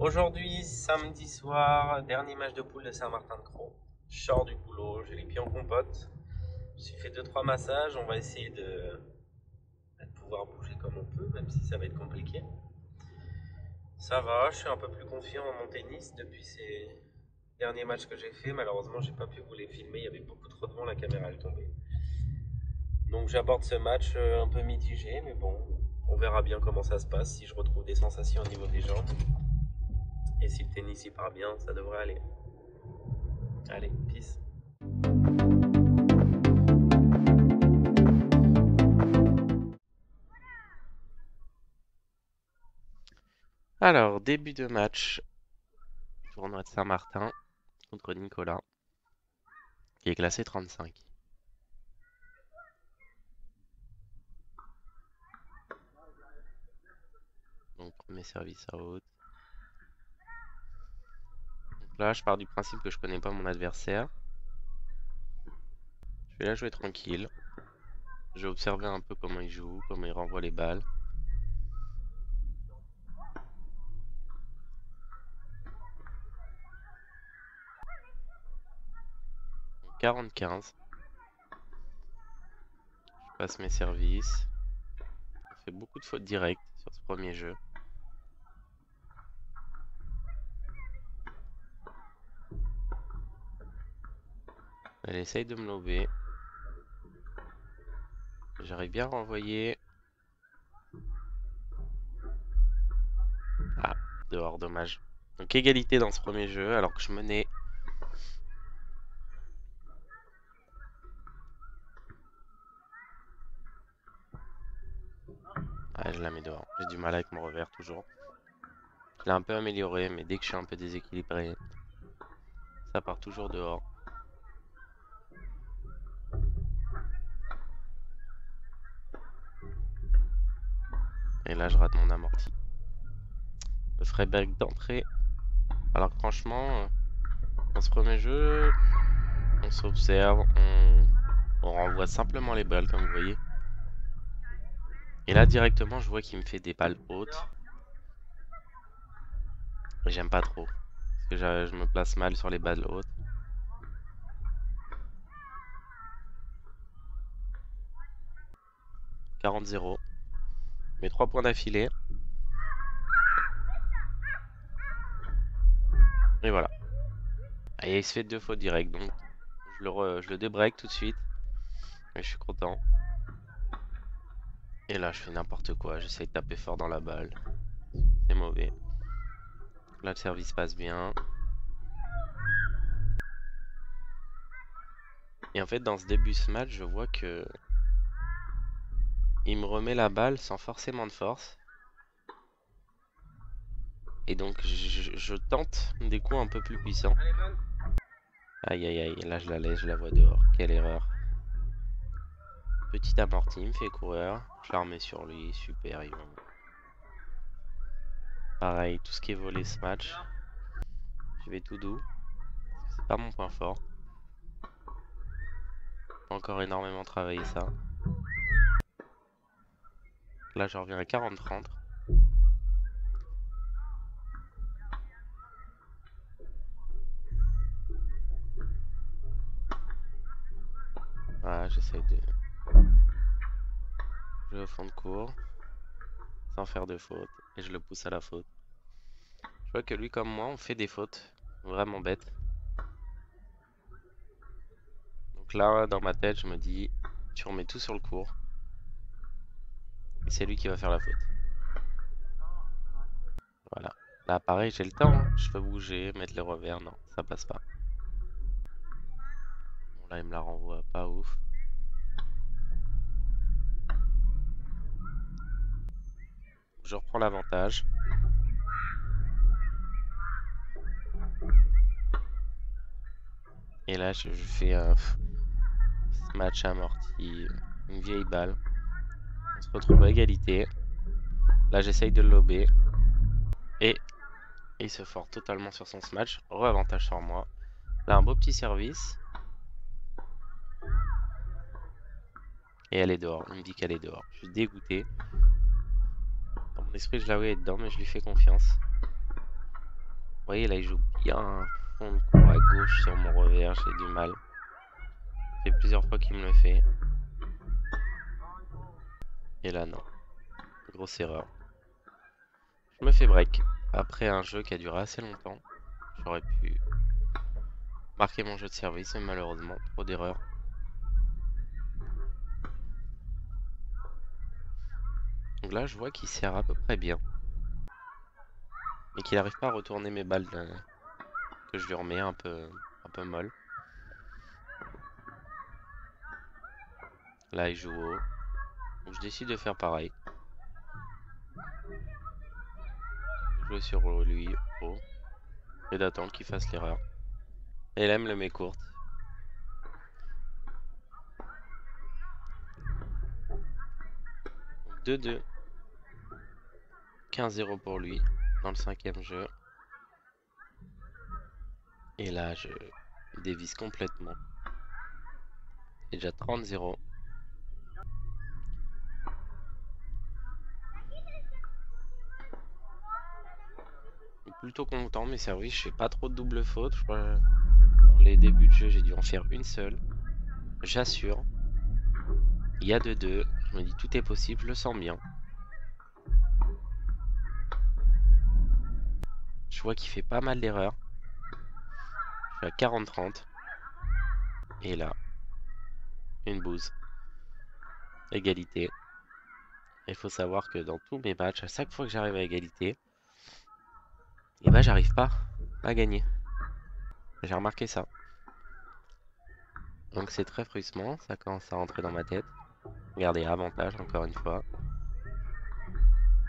Aujourd'hui, samedi soir, dernier match de poule de Saint-Martin-de-Crau. Je sors du boulot, j'ai les pieds en compote. Je me suis fait 2 3 massages. On va essayer de pouvoir bouger comme on peut, même si ça va être compliqué. Ça va, je suis un peu plus confiant en mon tennis depuis ces derniers matchs que j'ai fait. Malheureusement, j'ai pas pu vous les filmer, il y avait beaucoup trop de vent, la caméra est tombée. Donc j'aborde ce match un peu mitigé, mais bon, on verra bien comment ça se passe, si je retrouve des sensations au niveau des jambes. Et si le tennis y part bien, ça devrait aller. Allez, peace. Alors, début de match, tournoi de Saint-Martin contre Nicolas, qui est classé 35. Donc, premier service à haute. Donc là, je pars du principe que je connais pas mon adversaire. Je vais la jouer tranquille. Je vais observer un peu comment il joue, comment il renvoie les balles. Donc, 40-15. Je passe mes services. On fait beaucoup de fautes directes sur ce premier jeu. Elle essaye de me lober. J'arrive bien à renvoyer. Ah, dehors, dommage. Donc égalité dans ce premier jeu alors que je menais. Ah, je la mets dehors. J'ai du mal avec mon revers toujours. Je l'ai un peu amélioré, mais dès que je suis un peu déséquilibré, ça part toujours dehors. Et là, je rate mon amorti. Le Freiberg d'entrée. Alors que franchement, dans ce premier jeu, on s'observe, on renvoie simplement les balles, comme vous voyez. Et là, directement, je vois qu'il me fait des balles hautes. Et j'aime pas trop. Parce que je me place mal sur les balles hautes. « 40-0. Mes 3 points d'affilée. Et voilà. Et il se fait 2 fautes directes. Donc, je le débreak tout de suite. Et je suis content. Et là, je fais n'importe quoi. J'essaye de taper fort dans la balle. C'est mauvais. Là, le service passe bien. Et en fait, dans ce début de ce match, je vois que il me remet la balle sans forcément de force. Et donc, je tente des coups un peu plus puissants. Aïe, aïe, aïe. Là, je la laisse, je la vois dehors. Quelle erreur. Petit amorti, il me fait coureur. Je la remets sur lui. Super, Yvon. Pareil, tout ce qui est volé ce match. Je vais tout doux. C'est pas mon point fort. Encore énormément travaillé ça. Là, je reviens à 40-30. Voilà, j'essaye de jouer au fond de cours sans faire de faute. Et je le pousse à la faute. Je vois que lui, comme moi, on fait des fautes vraiment bêtes. Donc là, dans ma tête, je me dis, tu remets tout sur le cours. Et c'est lui qui va faire la faute. Voilà. Là, pareil, j'ai le temps, hein. Je peux bouger, mettre les revers. Non, ça passe pas. Bon, là, il me la renvoie pas ouf. Je reprends l'avantage. Et là, je fais un match amorti. Une vieille balle. On se retrouve à égalité. Là, j'essaye de le lober. Et il se fort totalement sur son smash. Re-avantage sur moi. Là, un beau petit service. Et elle est dehors. Il me dit qu'elle est dehors. Je suis dégoûté. Dans mon esprit, je la voyais dedans, mais je lui fais confiance. Vous voyez là il joue bien fond de cours à gauche sur mon revers, j'ai du mal. Ça fait plusieurs fois qu'il me le fait. Et là non. Grosse erreur. Je me fais break. Après un jeu qui a duré assez longtemps. J'aurais pu marquer mon jeu de service, mais malheureusement, trop d'erreurs. Donc là je vois qu'il sert à peu près bien. Mais qu'il n'arrive pas à retourner mes balles que je lui remets un peu molles. Là il joue haut. Donc je décide de faire pareil. Jouer sur lui haut. Et d'attendre qu'il fasse l'erreur. Et là il me le met courte. 2-2. 15-0 pour lui dans le 5e jeu. Et là je dévisse complètement. Et déjà 30-0. Plutôt content de mes services, je fais pas trop de double faute. Je crois dans les débuts de jeu j'ai dû en faire une seule. J'assure. Il y a 2-2. Je me dis tout est possible, je le sens bien. Je vois qu'il fait pas mal d'erreurs. Je suis à 40-30. Et là, une bouse. Égalité. Il faut savoir que dans tous mes matchs, à chaque fois que j'arrive à égalité, et ben j'arrive pas à gagner. J'ai remarqué ça. Donc c'est très frustrant, ça commence à rentrer dans ma tête. Regardez, avantage encore une fois.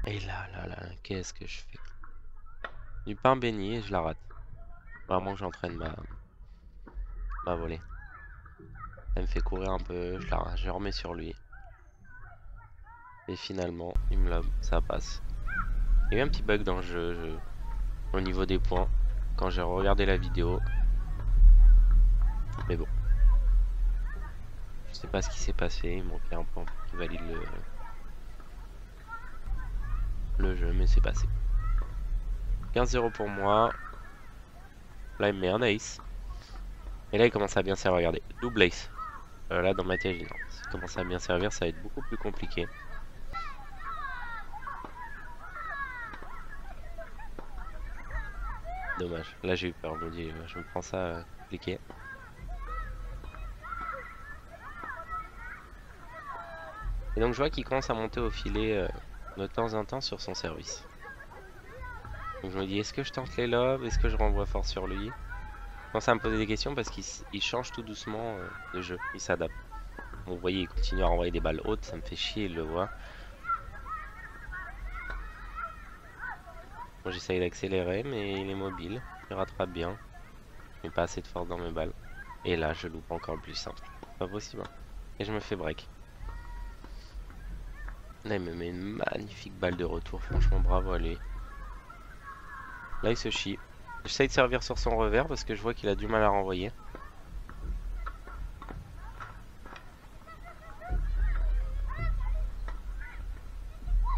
Et là, qu'est-ce que je fais? Du pain béni et je la rate. Vraiment que j'entraîne ma volée. Elle me fait courir un peu, je remets sur lui. Et finalement, il me lobe, ça passe. Il y a eu un petit bug dans le jeu, au niveau des points, quand j'ai regardé la vidéo. Mais bon. Je sais pas ce qui s'est passé, il manquait un point qui valide le jeu, mais c'est passé. 15-0 pour moi. Là, il me met un ace. Et là, il commence à bien servir. Regardez, double ace. Là, dans ma tête, j'ai dit non. S'il commence à bien servir, ça va être beaucoup plus compliqué. Dommage. Là, j'ai eu peur. Je me dis, je me prends ça compliqué. Et donc, je vois qu'il commence à monter au filet de temps en temps sur son service. Donc, je me dis, est-ce que je tente les lobes? Est-ce que je renvoie fort sur lui? Je commence à me poser des questions parce qu'il change tout doucement de jeu. Il s'adapte. Bon, vous voyez, il continue à renvoyer des balles hautes. Ça me fait chier, il le voit. Moi, j'essaye d'accélérer, mais il est mobile. Il rattrape bien. Mais pas assez de force dans mes balles. Et là, je loupe encore le plus simple. Pas possible. Hein. Et je me fais break. Là, il me met une magnifique balle de retour. Franchement, bravo à lui. Là, il se chie. J'essaye de servir sur son revers parce que je vois qu'il a du mal à renvoyer.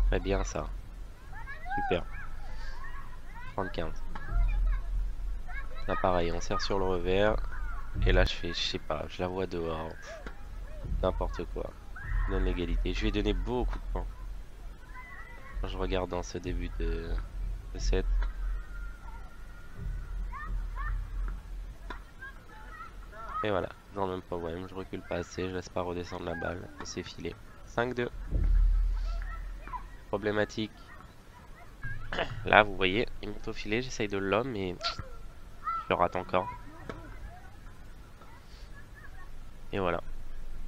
Très bien, ça. Super. 35. Là, pareil, on sert sur le revers. Et là, je sais pas, je la vois dehors. N'importe quoi. Je donne l'égalité. Je lui ai donné beaucoup de points. Quand je regarde dans ce début de set. Et voilà, dans le même problème. Je recule pas assez, je laisse pas redescendre la balle. On s'est filé. 5-2. Problématique. Là, vous voyez, il monte au filet. J'essaye de l'homme, mais je le rate encore. Et voilà.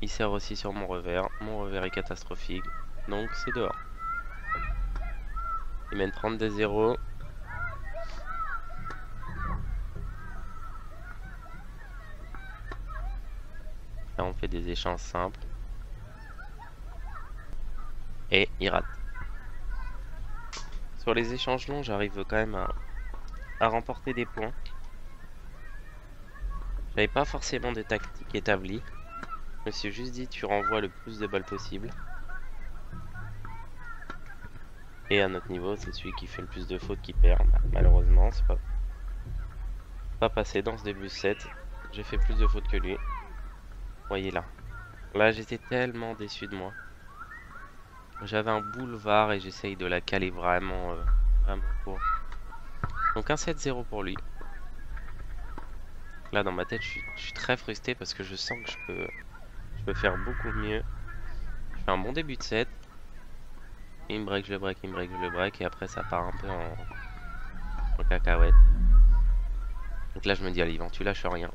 Il sert aussi sur mon revers. Mon revers est catastrophique. Donc c'est dehors. Il mène 32-0. Là on fait des échanges simples. Et il rate. Sur les échanges longs, j'arrive quand même à remporter des points. J'avais pas forcément de tactique établie. Je me suis juste dit tu renvoies le plus de balles possible. Et à notre niveau, c'est celui qui fait le plus de fautes qui perd. Bah, malheureusement, c'est pas Pas passé dans ce début de set. J'ai fait plus de fautes que lui. Voyez là. Là, j'étais tellement déçu de moi. J'avais un boulevard et j'essaye de la caler vraiment, vraiment court. Donc un 7-0 pour lui. Là, dans ma tête, je suis très frustré parce que je sens que je peux faire beaucoup mieux. Je fais un bon début de set. Il me break, je le break, il me break, je le break. Et après, ça part un peu en cacahuète. Donc là, je me dis, allez, Yvan, tu lâches rien.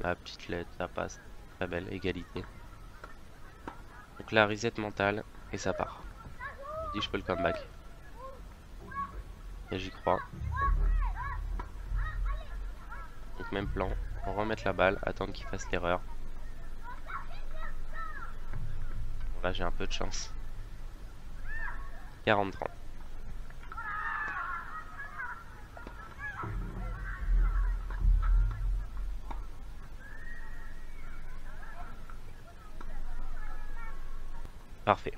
La petite LED, ça passe. Très belle, égalité. Donc là, reset mentale. Et ça part. Je me dis, je peux le comeback. Et j'y crois. Donc même plan. On remettre la balle, attendre qu'il fasse l'erreur. Bon, là, j'ai un peu de chance. 40-30. Parfait.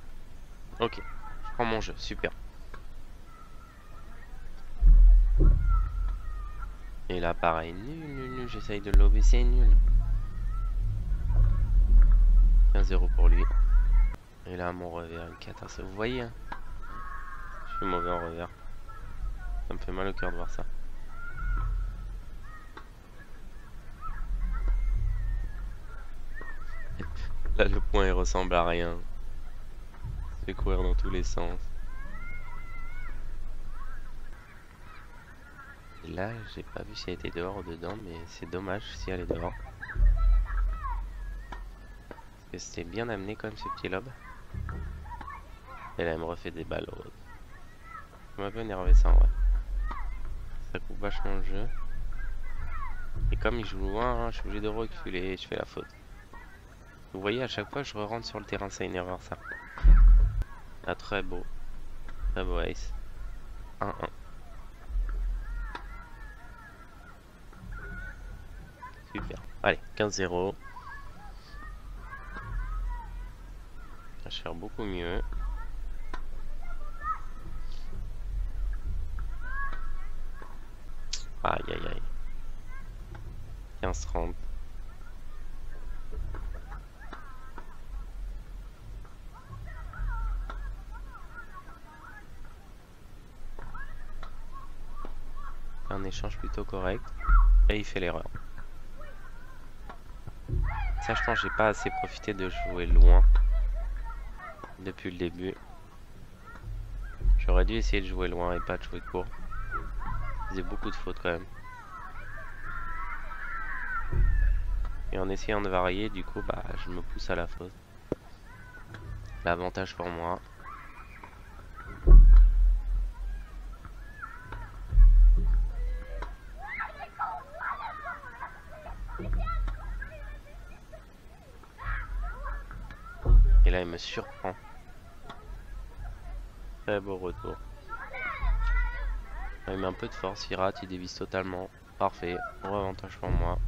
Ok. Je prends mon jeu. Super. Et là, pareil. Nul. J'essaye de lober. C'est nul. 15-0 pour lui. Et là, mon revers, une catastrophe. Vous voyez, hein, je suis mauvais en revers. Ça me fait mal au cœur de voir ça. Là, le point, il ressemble à rien. Je vais courir dans tous les sens. Et là, j'ai pas vu si elle était dehors ou dedans, mais c'est dommage si elle est dehors. Parce que c'était bien amené comme ce petit lob. Et là, elle me refait des balles. Ça m'a peu énervé ça, ouais. Ça coupe vachement le jeu. Et comme il joue loin, hein, je suis obligé de reculer et je fais la faute. Vous voyez, à chaque fois, je rentre sur le terrain, c'est une erreur ça. Ah, très beau ace. 1-1. Super. Allez, 15-0. Je vais faire beaucoup mieux. Aïe aïe aïe. 15-30. Un échange plutôt correct. Et il fait l'erreur. Ça, je pense que j'ai pas assez profité de jouer loin depuis le début. J'aurais dû essayer de jouer loin et pas de jouer court. Je faisais beaucoup de fautes quand même. Et en essayant de varier, du coup, bah, je me pousse à la faute. L'avantage pour moi. Et là, il me surprend. Très beau retour. Il met un peu de force, il rate, il dévisse totalement. Parfait, bon avantage pour moi.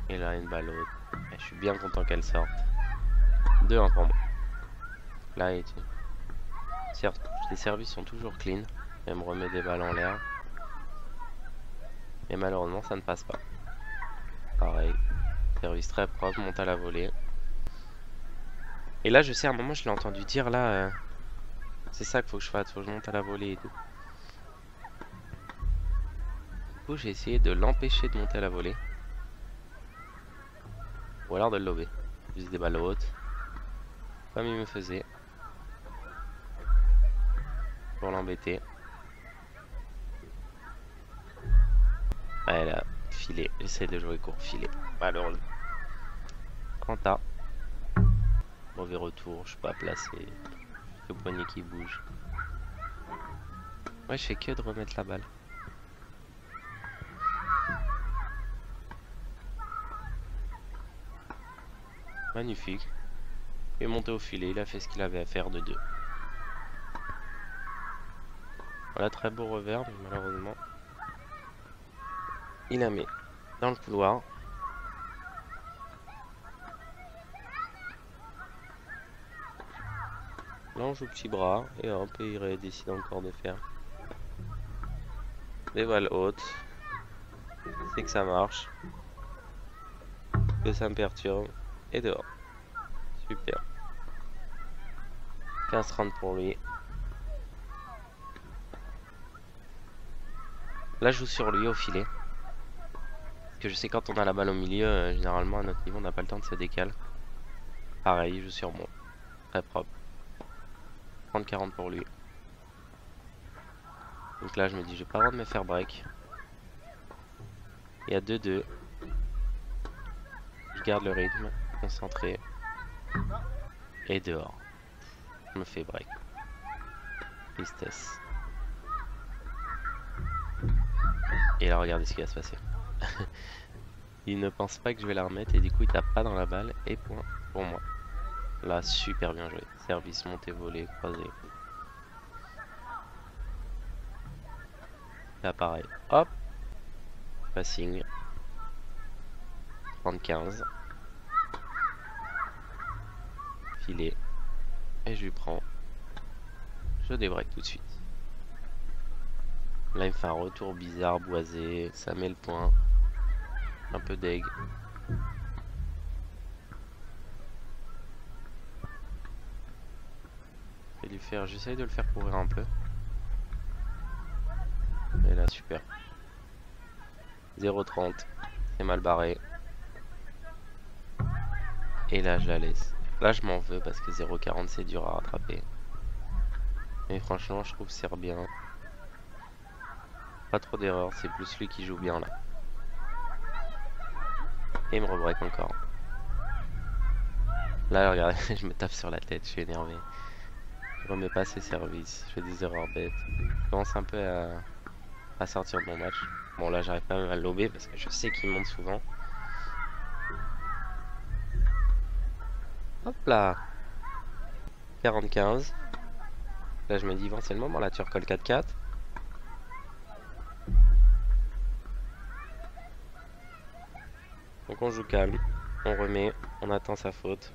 Et là, une balle haute. Et je suis bien content qu'elle sorte. 2-1 pour moi. Là, certes, les services sont toujours clean. Elle me remet des balles en l'air. Et malheureusement, ça ne passe pas. Pareil. Service très propre, monte à la volée. Et là, je sais, à un moment, je l'ai entendu dire là. C'est ça qu'il faut que je fasse, faut que je monte à la volée et tout. Du coup, j'ai essayé de l'empêcher de monter à la volée. Ou alors de le lober. Juste des balles hautes. Comme il me faisait. Pour l'embêter. Ouais, là, filet. J'essaie de jouer court, filet. Malheureusement. Quanta. Mauvais retour, je suis pas placé. Le poignet qui bouge. Ouais, je fais que de remettre la balle. Magnifique. Il est monté au filet, il a fait ce qu'il avait à faire de 2. Voilà, très beau revers, mais malheureusement, il a mis dans le couloir. Là on joue petit bras et hop, il décide encore de faire des balles hautes. C'est que ça marche, que ça me perturbe et dehors. Super. 15-30 pour lui. Là je joue sur lui au filet. Parce que je sais quand on a la balle au milieu, généralement à notre niveau on n'a pas le temps de se décaler. Pareil, je joue sur moi. Très propre. 30-40 pour lui. Donc là je me dis j'ai pas le droit de me faire break. Il y a 2-2. Je garde le rythme, concentré. Et dehors. Je me fais break. Tristesse. Et là regardez ce qui va se passer. Il ne pense pas que je vais la remettre et du coup il tape pas dans la balle et point pour moi. Là super bien joué. Service, montée, volée, croisé. Là pareil. Hop. Passing. 30-15. Filet. Et je lui prends. Je débreak tout de suite. Là il me fait un retour bizarre, boisé. Ça met le point. Un peu deg. J'essaye de le faire courir un peu. Et là super. 0-30. C'est mal barré. Et là je la laisse. Là je m'en veux parce que 0-40 c'est dur à rattraper. Mais franchement je trouve que c'est bien. Pas trop d'erreurs, c'est plus lui qui joue bien là. Et il me rebreak encore. Là regardez, je me tape sur la tête, je suis énervé. Je remets pas ses services, je fais des erreurs bêtes. Je commence un peu à sortir de mon match. Bon là j'arrive pas même à le lober parce que je sais qu'il monte souvent. Hop là. 40-15. Là je me dis bon c'est le moment, là tu recolles 4-4. Donc on joue calme, on remet, on attend sa faute.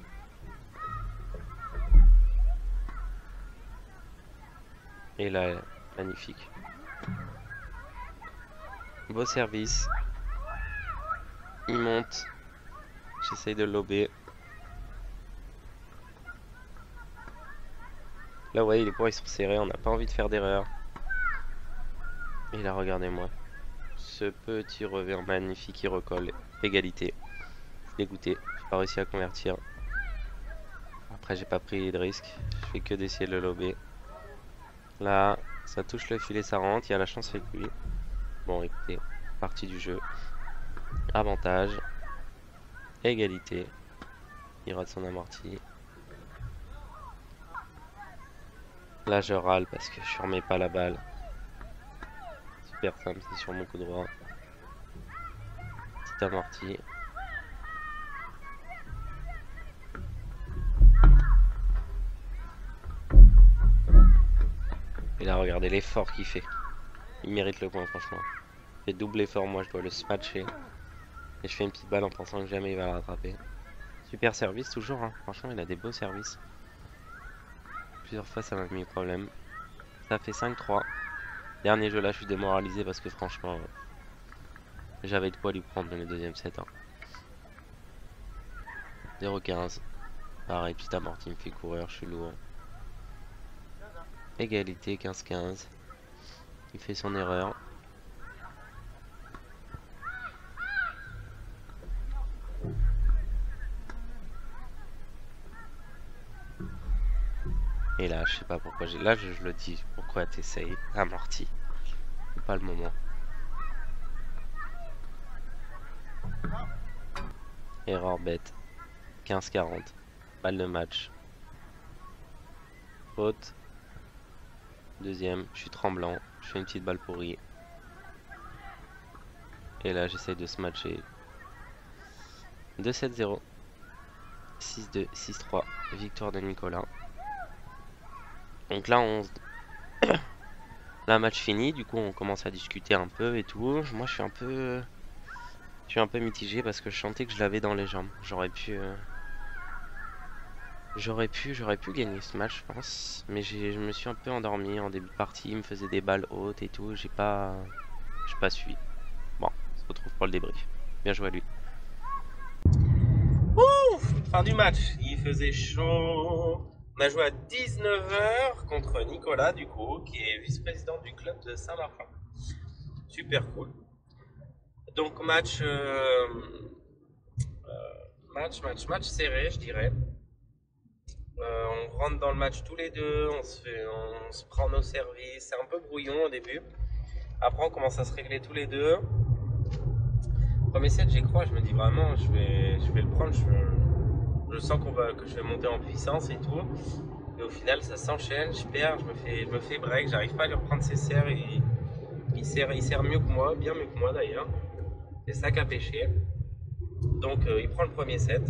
Et là, magnifique. Beau service. Il monte. J'essaye de le lober. Là ouais, les points ils sont serrés, on n'a pas envie de faire d'erreur. Et là regardez-moi. Ce petit revers magnifique qui recolle. Égalité. Je suis dégoûté. J'ai pas réussi à convertir. Après j'ai pas pris de risque. Je fais que d'essayer de le lober. Là, ça touche le filet, ça rentre. Il y a la chance avec lui. Bon écoutez, partie du jeu. Avantage. Égalité. Il rate son amorti. Là je râle parce que je remets pas la balle. Super simple, c'est sur mon coup droit. Petit amorti. Et là regardez l'effort qu'il fait. Il mérite le point franchement. Il fait double effort, moi je dois le smatcher. Et je fais une petite balle en pensant que jamais il va la rattraper. Super service toujours, hein. Franchement il a des beaux services. Plusieurs fois ça m'a mis problème. Ça fait 5-3. Dernier jeu là je suis démoralisé parce que franchement j'avais de quoi lui prendre dans le deuxième set. Hein. 0-15. Pareil, petit amorti me fait courir, je suis lourd. Égalité 15-15. Il fait son erreur. Et là, je sais pas pourquoi j'ai. Là, je le dis. Pourquoi t'essayes? Amorti. C'est pas le moment. Erreur bête. 15-40. Balle de match. Faute. Deuxième. Je suis tremblant. Je fais une petite balle pourrie. Et là, j'essaye de se matcher. 2-7-0. 6-2. 6-3. Victoire de Nicolas. Donc là, là, match fini. Du coup, on commence à discuter un peu et tout. Moi, je suis un peu mitigé parce que je sentais que je l'avais dans les jambes. J'aurais pu J'aurais pu gagner ce match, je pense, mais je me suis un peu endormi en début de partie. Il me faisait des balles hautes et tout. J'ai pas suivi. Bon, on se retrouve pour le débrief. Bien joué à lui. Fin du match, il faisait chaud. On a joué à 19h contre Nicolas, du coup, qui est vice-président du club de Saint-Martin. Super cool. Donc match serré, je dirais. On rentre dans le match tous les deux, on se prend nos services. C'est un peu brouillon au début. Après, on commence à se régler tous les deux. Premier set, j'y crois. Je me dis vraiment, je vais le prendre. Je sens que je vais monter en puissance et tout. Et au final, ça s'enchaîne. Je perds, je me fais break. J'arrive pas à lui reprendre ses serres. Il sert mieux que moi, bien mieux que moi d'ailleurs. C'est ça qu'a pêché. Donc, il prend le premier set.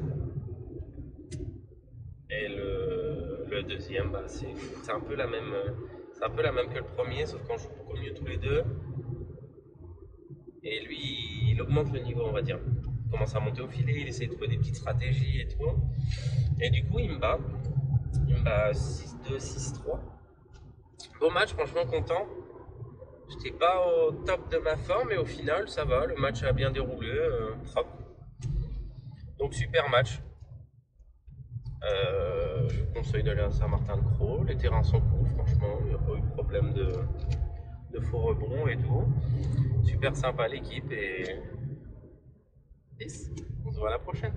Et le deuxième, bah, c'est un peu la même, c'est un peu la même que le premier, sauf qu'on joue beaucoup mieux tous les deux. Et lui, il augmente le niveau, on va dire. Il commence à monter au filet, il essaie de trouver des petites stratégies et tout. Et du coup, il me bat. Il me bat 6-2, 6-3. Beau match, franchement content. J'étais pas au top de ma forme, mais au final, ça va. Le match a bien déroulé, propre. Donc, super match. Je vous conseille d'aller à Saint-Martin-de-Crau. Les terrains sont cool, franchement. Il n'y a pas eu de problème de faux rebonds et tout. Super sympa l'équipe et on se voit à la prochaine.